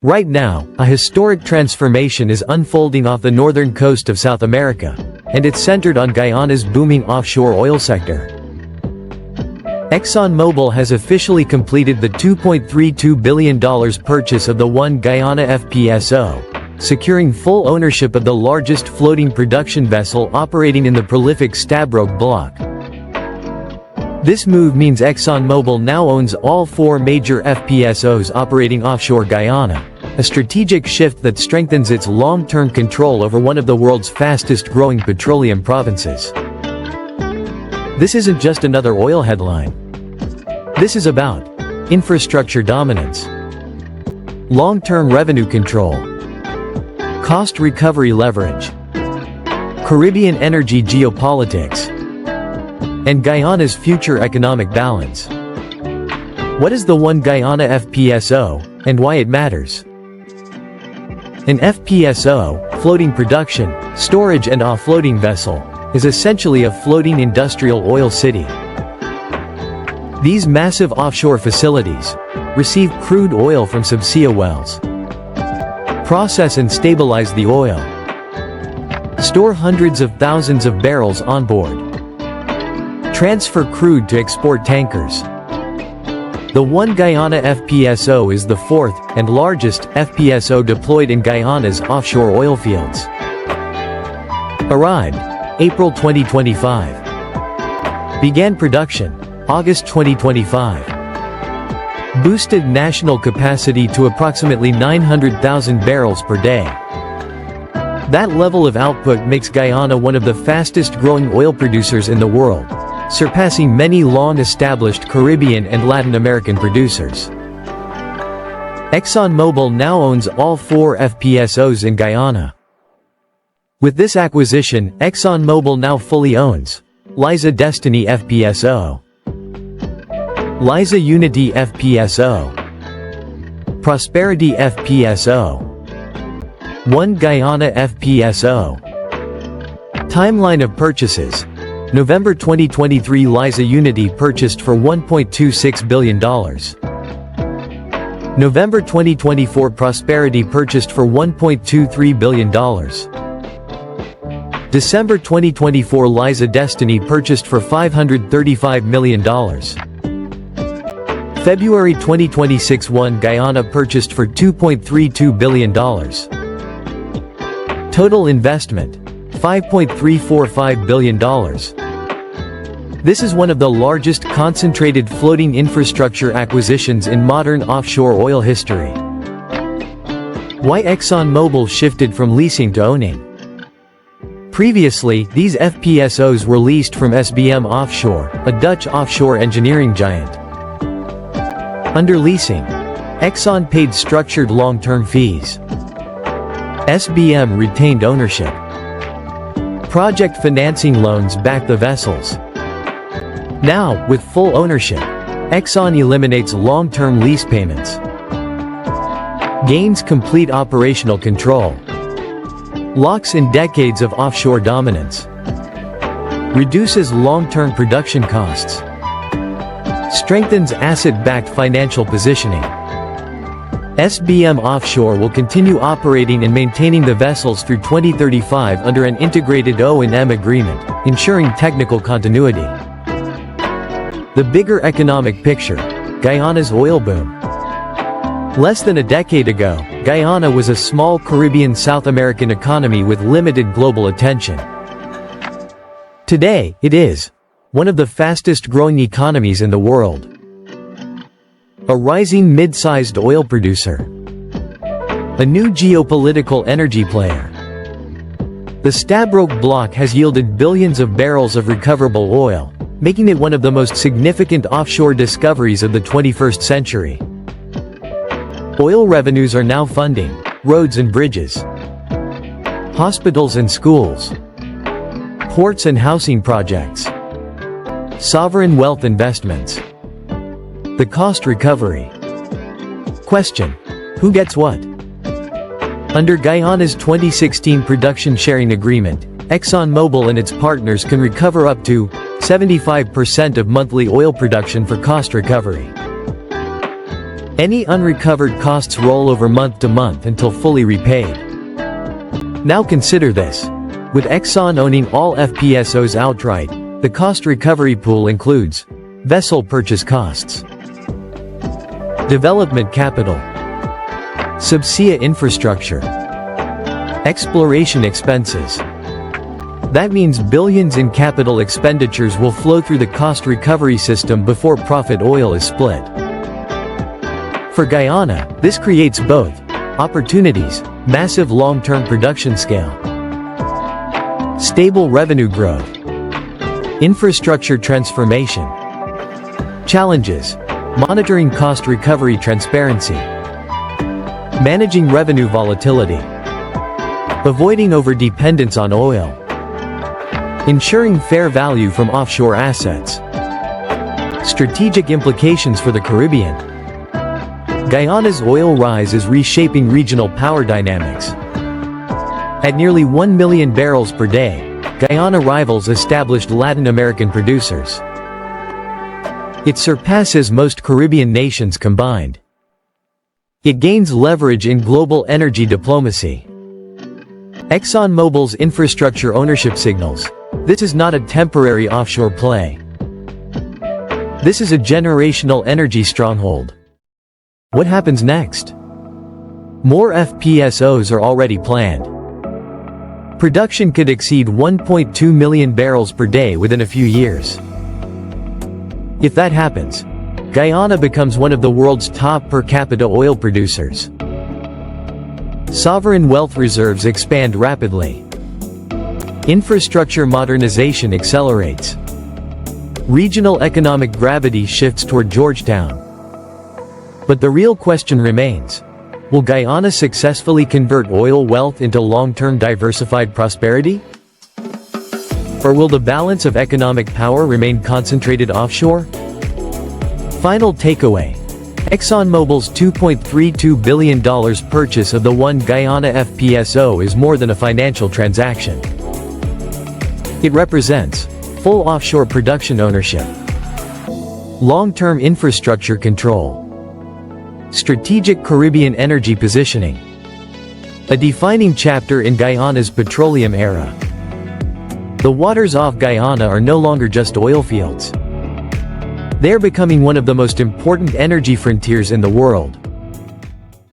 Right now, a historic transformation is unfolding off the northern coast of South America, and it's centered on Guyana's booming offshore oil sector. ExxonMobil has officially completed the $2.32 billion purchase of the One Guyana FPSO, securing full ownership of the largest floating production vessel operating in the prolific Stabroek Block. This move means ExxonMobil now owns all 4 major FPSOs operating offshore Guyana, a strategic shift that strengthens its long-term control over one of the world's fastest-growing petroleum provinces. This isn't just another oil headline. This is about infrastructure dominance, long-term revenue control, cost recovery leverage, Caribbean energy geopolitics, and Guyana's future economic balance. What is the One Guyana FPSO, and why it matters? An FPSO, floating production, storage and offloading vessel, is essentially a floating industrial oil city. These massive offshore facilities receive crude oil from subsea wells, process and stabilize the oil, store hundreds of thousands of barrels on board, transfer crude to export tankers. The One Guyana FPSO is the 4th and largest FPSO deployed in Guyana's offshore oil fields. Arrived April 2025. Began production August 2025. Boosted national capacity to approximately 900,000 barrels per day. That level of output makes Guyana one of the fastest-growing oil producers in the world, surpassing many long-established Caribbean and Latin American producers. ExxonMobil now owns all 4 FPSOs in Guyana. With this acquisition, ExxonMobil now fully owns Liza Destiny FPSO, Liza Unity FPSO, Prosperity FPSO, One Guyana FPSO. Timeline of purchases: November 2023, Liza Unity purchased for $1.26 billion. November 2024, Prosperity purchased for $1.23 billion. December 2024, Liza Destiny purchased for $535 million. February 2026, One Guyana purchased for $2.32 billion. Total investment: $5.345 billion. This is one of the largest concentrated floating infrastructure acquisitions in modern offshore oil history. Why ExxonMobil shifted from leasing to owning? Previously, these FPSOs were leased from SBM Offshore, a Dutch offshore engineering giant. Under leasing, Exxon paid structured long-term fees. SBM retained ownership. Project financing loans backed the vessels. Now, with full ownership, Exxon eliminates long-term lease payments, gains complete operational control, locks in decades of offshore dominance, reduces long-term production costs, strengthens asset-backed financial positioning. SBM Offshore will continue operating and maintaining the vessels through 2035 under an integrated O&M agreement, ensuring technical continuity. The bigger economic picture: Guyana's oil boom. Less than a decade ago, Guyana was a small Caribbean South American economy with limited global attention. Today, it is one of the fastest-growing economies in the world. A rising mid-sized oil producer. A new geopolitical energy player. The Stabroek Block has yielded billions of barrels of recoverable oil, making it one of the most significant offshore discoveries of the 21st century. Oil revenues are now funding roads and bridges, hospitals and schools, ports and housing projects, sovereign wealth investments. The cost recovery. Question: who gets what? Under Guyana's 2016 production sharing agreement, ExxonMobil and its partners can recover up to 75% of monthly oil production for cost recovery. Any unrecovered costs roll over month to month until fully repaid. Now consider this. With Exxon owning all FPSOs outright, the cost recovery pool includes vessel purchase costs, development capital, subsea infrastructure, exploration expenses. That means billions in capital expenditures will flow through the cost recovery system before profit oil is split. For Guyana, this creates both opportunities, massive long-term production scale, stable revenue growth, infrastructure transformation. Challenges: monitoring cost recovery transparency, managing revenue volatility, avoiding overdependence on oil, ensuring fair value from offshore assets. Strategic implications for the Caribbean. Guyana's oil rise is reshaping regional power dynamics. At nearly 1 million barrels per day, Guyana rivals established Latin American producers. It surpasses most Caribbean nations combined. It gains leverage in global energy diplomacy. ExxonMobil's infrastructure ownership signals. This is not a temporary offshore play. This is a generational energy stronghold. What happens next? More FPSOs are already planned. Production could exceed 1.2 million barrels per day within a few years. If that happens, Guyana becomes one of the world's top per capita oil producers. Sovereign wealth reserves expand rapidly. Infrastructure modernization accelerates. Regional economic gravity shifts toward Georgetown. But the real question remains: will Guyana successfully convert oil wealth into long-term diversified prosperity? Or will the balance of economic power remain concentrated offshore? Final takeaway: ExxonMobil's $2.32 billion purchase of the One Guyana FPSO is more than a financial transaction. It represents full offshore production ownership, long-term infrastructure control, strategic Caribbean energy positioning, a defining chapter in Guyana's petroleum era. The waters off Guyana are no longer just oil fields. They are becoming one of the most important energy frontiers in the world.